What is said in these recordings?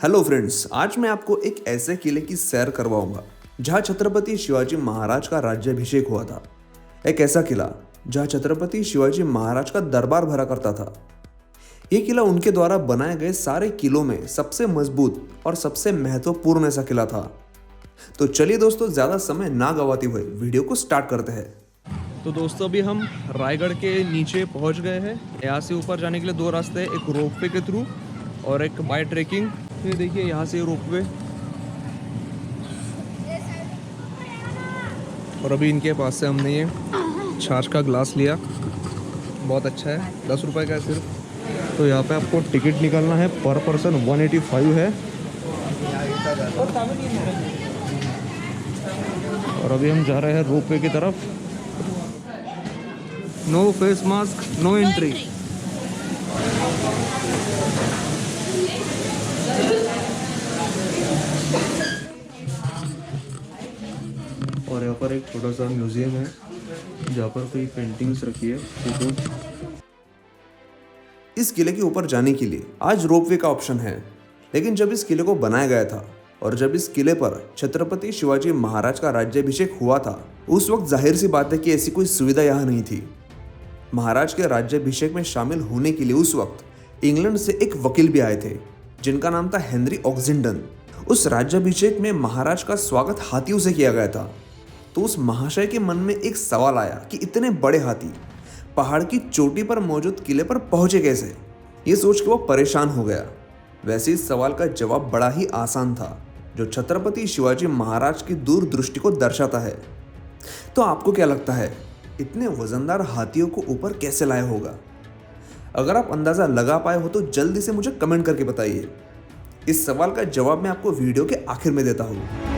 Hello friends, आज मैं आपको एक ऐसे किले की सैर करवाऊंगा जहां छत्रपति शिवाजी महाराज का राज्याभिषेक हुआ था। एक ऐसा किला जहां छत्रपति शिवाजी महाराज का दरबार भरा करता था। ये किला उनके द्वारा बनाए गए सारे किलों में सबसे मजबूत और सबसे महत्वपूर्ण ऐसा किला था। तो चलिए दोस्तों, ज्यादा समय ना गवाते हुए वीडियो को स्टार्ट करते हैं। तो दोस्तों अभी हम रायगढ़ के नीचे पहुंच गए हैं। यहाँ से ऊपर जाने के लिए दो रास्ते हैं, एक रोपवे के थ्रू और एक बाय ट्रेकिंग। ये देखिए यहाँ से रोपवे, और अभी इनके पास से हमने ये छाछ का ग्लास लिया, बहुत अच्छा है, 10 रुपये का है सिर्फ। तो यहाँ पे आपको टिकट निकालना है, पर पर्सन 185 है। और अभी हम जा रहे हैं रोपवे की तरफ। No face mask, no entry. और यहाँ पर एक छोटा सा म्यूजियम है जहाँ पर कोई पेंटिंग्स रखी है, फोटो। इस किले के ऊपर जाने के लिए आज रोपवे का ऑप्शन है, लेकिन जब इस किले को बनाया गया था और जब इस किले पर छत्रपति शिवाजी महाराज का राज्याभिषेक हुआ था, उस वक्त जाहिर सी बात है कि ऐसी कोई सुविधा यहाँ नहीं थी। महाराज के राज्याभिषेक में शामिल होने के लिए उस वक्त इंग्लैंड से एक वकील भी आए थे जिनका नाम था हेनरी ऑक्सिंडन। उस राज्याभिषेक में महाराज का स्वागत हाथियों से किया गया था। तो उस महाशय के मन में एक सवाल आया कि इतने बड़े हाथी पहाड़ की चोटी पर मौजूद किले पर पहुंचे कैसे। ये सोच के वो परेशान हो गया। वैसे इस सवाल का जवाब बड़ा ही आसान था, जो छत्रपति शिवाजी महाराज की दूरदृष्टि को दर्शाता है। तो आपको क्या लगता है, इतने वजनदार हाथियों को ऊपर कैसे लाया होगा? अगर आप अंदाजा लगा पाए हो तो जल्दी से मुझे कमेंट करके बताइए। इस सवाल का जवाब मैं आपको वीडियो के आखिर में देता हूँ।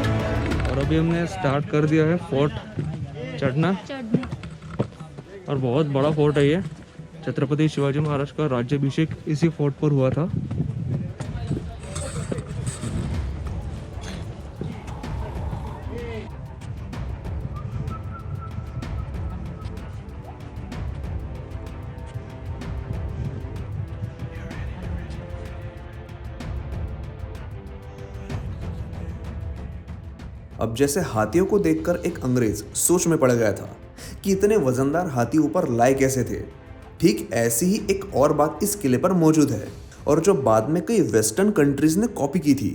और अभी हमने स्टार्ट कर दिया है फोर्ट चढ़ना, और बहुत बड़ा फोर्ट है ये। छत्रपति शिवाजी महाराज का राज्याभिषेक इसी फोर्ट पर हुआ था। अब जैसे हाथियों को देखकर एक अंग्रेज सोच में पड़ गया था कि इतने वजनदार हाथी ऊपर लाए कैसे थे, ठीक ऐसी ही एक और बात इस किले पर मौजूद है और जो बाद में कई वेस्टर्न कंट्रीज ने कॉपी की थी।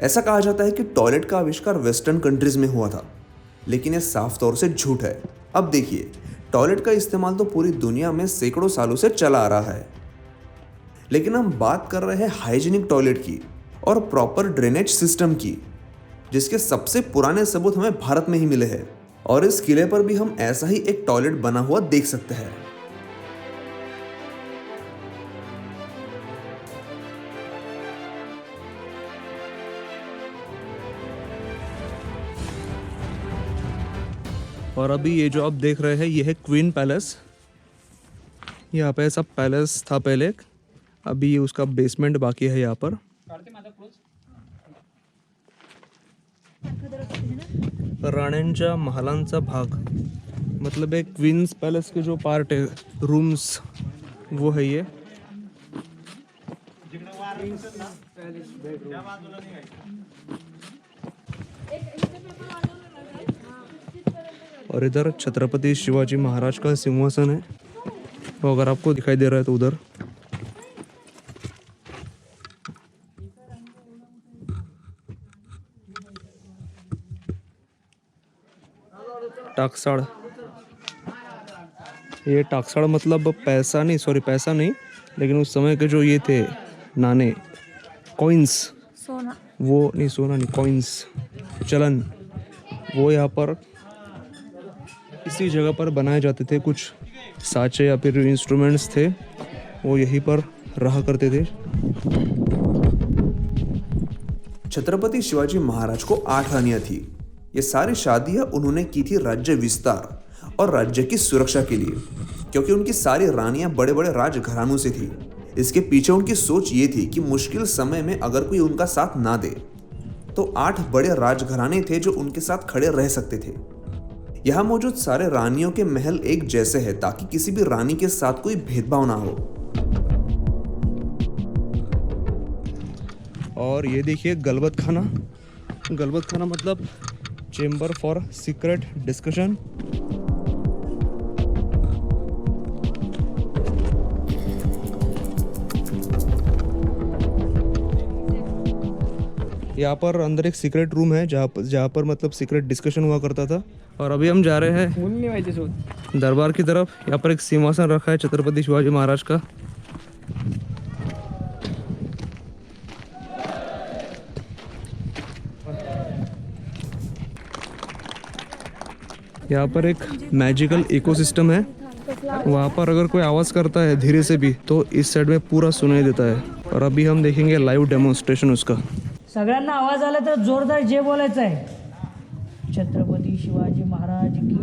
ऐसा कहा जाता है कि टॉयलेट का आविष्कार वेस्टर्न कंट्रीज में हुआ था, लेकिन यह साफ तौर से झूठ है। अब देखिए, टॉयलेट का इस्तेमाल तो पूरी दुनिया में सैकड़ों सालों से चला आ रहा है, लेकिन हम बात कर रहे हैं हाइजीनिक टॉयलेट की और प्रॉपर ड्रेनेज सिस्टम की, जिसके सबसे पुराने सबूत हमें भारत में ही मिले हैं। और इस किले पर भी हम ऐसा ही एक टॉयलेट बना हुआ देख सकते हैं। और अभी ये जो आप देख रहे हैं, ये है क्वीन पैलेस। यहाँ पे सब पैलेस था पहले, अभी उसका बेसमेंट बाकी है यहाँ पर। राण्यांच्या महालांचा भाग, मतलब एक क्वींस पैलेस के जो पार्ट है, रूम्स, वो है ये। और इधर छत्रपति शिवाजी महाराज का सिंहासन है, वो अगर आपको दिखाई दे रहा है तो उधर। टाकसाड़, ये टाकसाड़ मतलब पैसा नहीं, सॉरी पैसा नहीं, लेकिन उस समय के जो ये थे नाने, कॉइन्स, सोना, वो नहीं, सोना नहीं, कॉइन्स, चलन, वो यहाँ पर इसी जगह पर बनाए जाते थे। कुछ साँचे या फिर इंस्ट्रूमेंट्स थे, वो यहीं पर रहा करते थे। छत्रपति शिवाजी महाराज को 8 रानियां थी। ये सारी शादियां उन्होंने की थी राज्य विस्तार और राज्य की सुरक्षा के लिए, क्योंकि उनकी सारी रानियां बड़े बड़े राजघरानों से थी। इसके पीछे उनकी सोच ये थी कि मुश्किल समय में अगर कोई उनका साथ ना दे तो 8 बड़े राजघराने थे जो उनके साथ खड़े रह सकते थे। यहाँ मौजूद सारे रानियों के महल एक जैसे हैं ताकि किसी भी रानी के साथ कोई भेदभाव ना हो। और ये देखिए गलबत खाना मतलब चेम्बर फॉर सीक्रेट डिस्कशन। यहाँ पर अंदर एक सीक्रेट रूम है जहाँ पर मतलब सीक्रेट डिस्कशन हुआ करता था। और अभी हम जा रहे हैं दरबार की तरफ। यहाँ पर एक सिंहासन रखा है छत्रपति शिवाजी महाराज का। यहाँ पर एक मैजिकल इकोसिस्टम है। वहाँ पर अगर कोई आवाज़ करता है धीरे से भी तो इस साइड में पूरा सुनाई देता है। और अभी हम देखेंगे लाइव डेमोन्स्ट्रेशन उसका। सगळ्यांना आवाज आला तर जोरदार जे बोलायचं आहे। छत्रपती शिवाजी महाराज की।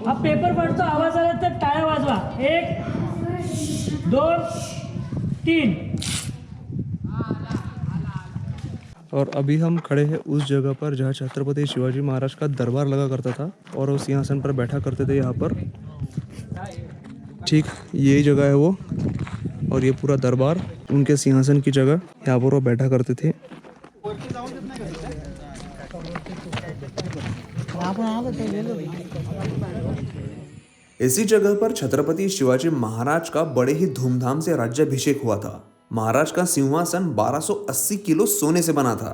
अब पेपर पढ़तो, आवाज आला तर टाळ्या वाजवा। 1 2 3। और अभी हम खड़े हैं उस जगह पर जहाँ छत्रपति शिवाजी महाराज का दरबार लगा करता था और उस सिंहासन पर बैठा करते थे। यहाँ पर ठीक यही जगह है वो। और ये पूरा दरबार उनके सिंहासन की जगह, यहाँ पर वो बैठा करते थे। इसी जगह पर छत्रपति शिवाजी महाराज का बड़े ही धूमधाम से राज्याभिषेक हुआ था। महाराज का सिंहासन 1280 किलो सोने से बना था।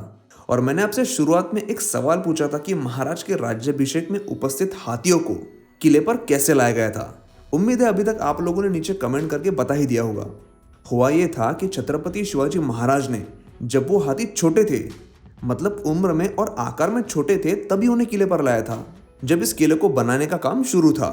और मैंने आपसे शुरुआत में एक सवाल पूछा था कि महाराज के राज्याभिषेक में उपस्थित हाथियों को किले पर कैसे लाया गया था। उम्मीद है अभी तक आप लोगों ने नीचे कमेंट करके बता ही दिया होगा। हुआ ये था कि छत्रपति शिवाजी महाराज ने जब वो हाथी छोटे थे, मतलब उम्र में और आकार में छोटे थे, तभी उन्हें किले पर लाया था जब इस किले को बनाने का काम शुरू था,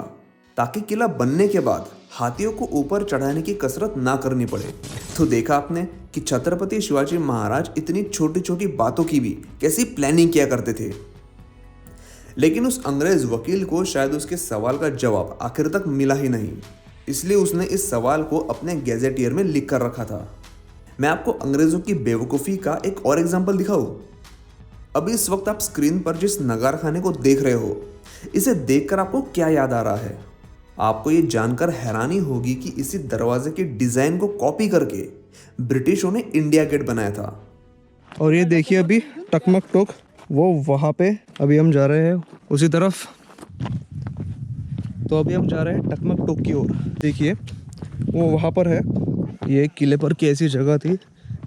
ताकि किला बनने के बाद हाथियों को ऊपर चढ़ाने की कसरत ना करनी पड़े। तो देखा आपने कि छत्रपति शिवाजी महाराज इतनी छोटी छोटी बातों की भी कैसी प्लानिंग किया करते थे। लेकिन उस अंग्रेज वकील को शायद उसके सवाल का जवाब आखिर तक मिला ही नहीं, इसलिए उसने इस सवाल को अपने गैजेटियर में लिख कर रखा था। मैं आपको अंग्रेजों की बेवकूफ़ी का एक और एग्जाम्पल दिखाऊं। अभी इस वक्त आप स्क्रीन पर जिस नगार खाने को देख रहे हो, इसे देखकर आपको क्या याद आ रहा है? आपको ये जानकर हैरानी होगी कि इसी दरवाजे की डिज़ाइन को कॉपी करके ब्रिटिशों ने इंडिया गेट बनाया था। और ये देखिए अभी टकमक टोक वो वहाँ पे, अभी हम जा रहे हैं उसी तरफ। तो अभी हम जा रहे हैं टकमक टोक की ओर। देखिए वो वहाँ पर है। ये किले पर की ऐसी जगह थी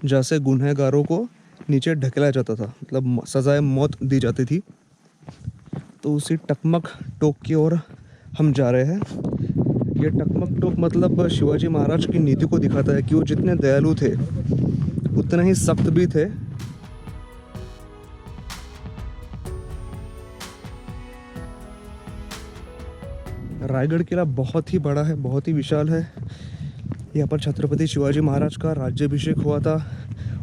जहाँ से गुनहगारों को नीचे ढकेला जाता था, मतलब सजाए मौत दी जाती थी। तो उसी टकमक टोक की ओर हम जा रहे हैं। ये टकमक टोक मतलब शिवाजी महाराज की नीति को दिखाता है कि वो जितने दयालु थे उतने ही सख्त भी थे। रायगढ़ किला बहुत ही बड़ा है, बहुत ही विशाल है। यहाँ पर छत्रपति शिवाजी महाराज का राज्याभिषेक हुआ था।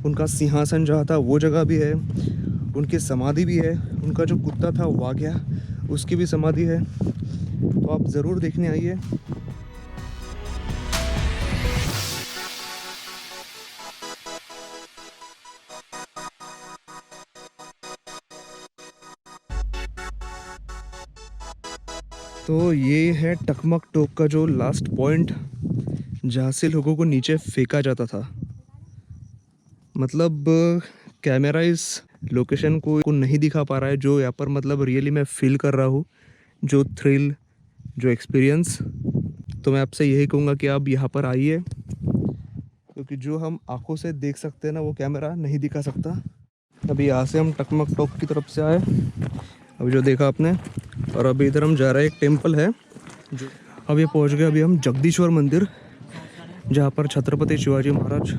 उनका सिंहासन जहाँ था वो जगह भी है, उनकी समाधि भी है। उनका जो कुत्ता था वाघया, उसकी भी समाधि है। तो आप ज़रूर देखने आइए। तो ये है टकमक टोक का जो लास्ट पॉइंट जहाँ से लोगों को नीचे फेंका जाता था। मतलब कैमरा इस लोकेशन को नहीं दिखा पा रहा है जो यहाँ पर मतलब रियली मैं फील कर रहा हूँ, जो थ्रिल, जो एक्सपीरियंस। तो मैं आपसे यही कहूँगा कि आप यहाँ पर आइए, क्योंकि जो हम आंखों से देख सकते हैं ना वो कैमरा नहीं दिखा सकता। अभी यहाँ से हम टकमक टोक की तरफ से आए, अभी जो देखा आपने। और अभी इधर हम जा रहे हैं, एक टेम्पल है जो अभी पहुँच गए। अभी हम जगदीश्वर मंदिर, जहाँ पर छत्रपति शिवाजी महाराज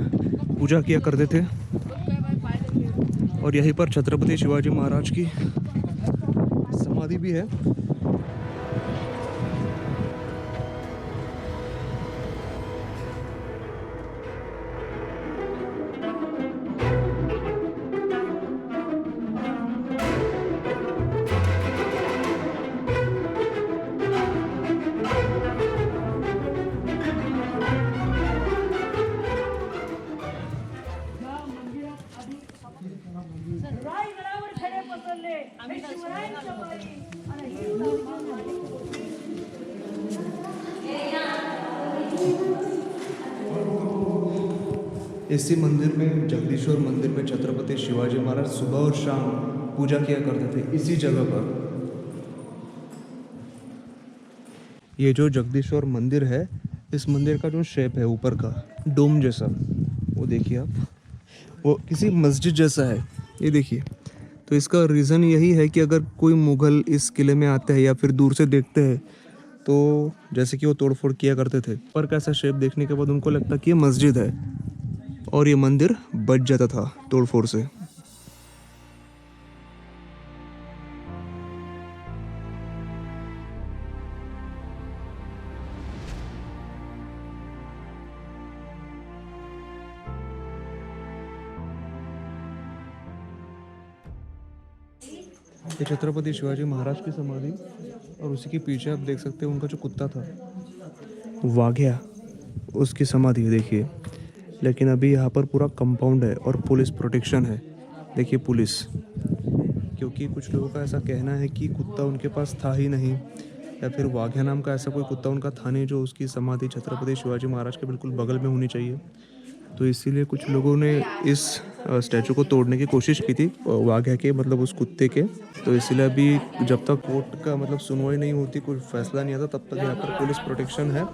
पूजा किया करते थे। और यहीं पर छत्रपति शिवाजी महाराज की समाधि भी है। रायगडावर खडे पसरले, हे शिवरायांच्या पायी आणि हिंदू इसी मंदिर में, जगदीश्वर मंदिर में, छत्रपति शिवाजी महाराज सुबह और शाम पूजा किया करते थे इसी जगह पर। ये जो जगदीश्वर मंदिर है, इस मंदिर का जो शेप है ऊपर का डोम जैसा, वो देखिए आप, वो किसी मस्जिद जैसा है, ये देखिए। तो इसका रीज़न यही है कि अगर कोई मुग़ल इस किले में आते हैं या फिर दूर से देखते हैं तो जैसे कि वो तोड़फोड़ किया करते थे, ऊपर का ऐसा शेप देखने के बाद उनको लगता कि ये मस्जिद है और ये मंदिर बच जाता था तोड़फोड़ से। ये छत्रपति शिवाजी महाराज की समाधि, और उसी के पीछे आप देख सकते हैं उनका जो कुत्ता था वाघया, उसकी समाधि है देखिए। लेकिन अभी यहाँ पर पूरा कंपाउंड है और पुलिस प्रोटेक्शन है, देखिए पुलिस, क्योंकि कुछ लोगों का ऐसा कहना है कि कुत्ता उनके पास था ही नहीं, या फिर वाघया नाम का ऐसा कोई कुत्ता उनका था नहीं जो उसकी समाधि छत्रपति शिवाजी महाराज के बिल्कुल बगल में होनी चाहिए। तो इसीलिए कुछ लोगों ने इस स्टैचू को तोड़ने की कोशिश की थी, वाघया के मतलब उस कुत्ते के। तो इसीलिए अभी जब तक कोर्ट का मतलब सुनवाई नहीं होती, कोई फैसला नहीं आता, तब तक यहाँ पर पुलिस प्रोटेक्शन है।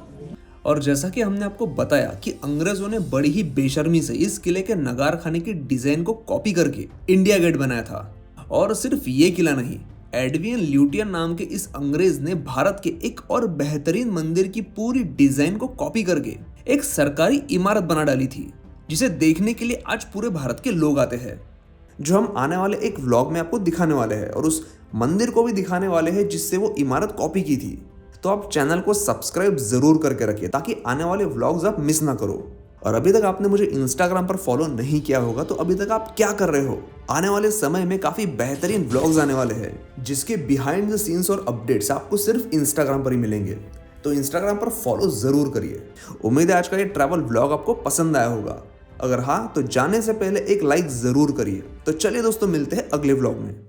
और जैसा कि हमने आपको बताया कि अंग्रेजों ने बड़ी ही बेशर्मी से इस किले के नगार खाने की डिजाइन को कॉपी करके इंडिया गेट बनाया था। और सिर्फ ये किला नहीं, एडवियन ल्यूटियन नाम के इस अंग्रेज ने भारत के एक और बेहतरीन मंदिर की पूरी डिजाइन को कॉपी करके एक सरकारी इमारत बना डाली थी, जिसे देखने के लिए आज पूरे भारत के लोग आते हैं, जो हम आने वाले एक व्लॉग में आपको दिखाने वाले हैं, और उस मंदिर को भी दिखाने वाले हैं जिससे वो इमारत कॉपी की थी। तो आप चैनल को सब्सक्राइब जरूर करके रखिए ताकि आने वाले व्लॉग्स आप मिस ना करो। और अभी तक आपने मुझे इंस्टाग्राम पर फॉलो नहीं किया होगा तो अभी तक आप क्या कर रहे हो? आने वाले समय में काफी बेहतरीन व्लॉग्स आने वाले हैं, जिसके बिहाइंड द सीन्स और अपडेट्स आपको सिर्फ इंस्टाग्राम पर ही मिलेंगे। तो इंस्टाग्राम पर फॉलो जरूर करिए। उम्मीद है आज का ये ट्रैवल व्लॉग आपको पसंद आया होगा। अगर हाँ तो जाने से पहले एक लाइक जरूर करिए। तो चलिए दोस्तों, मिलते हैं अगले व्लॉग में।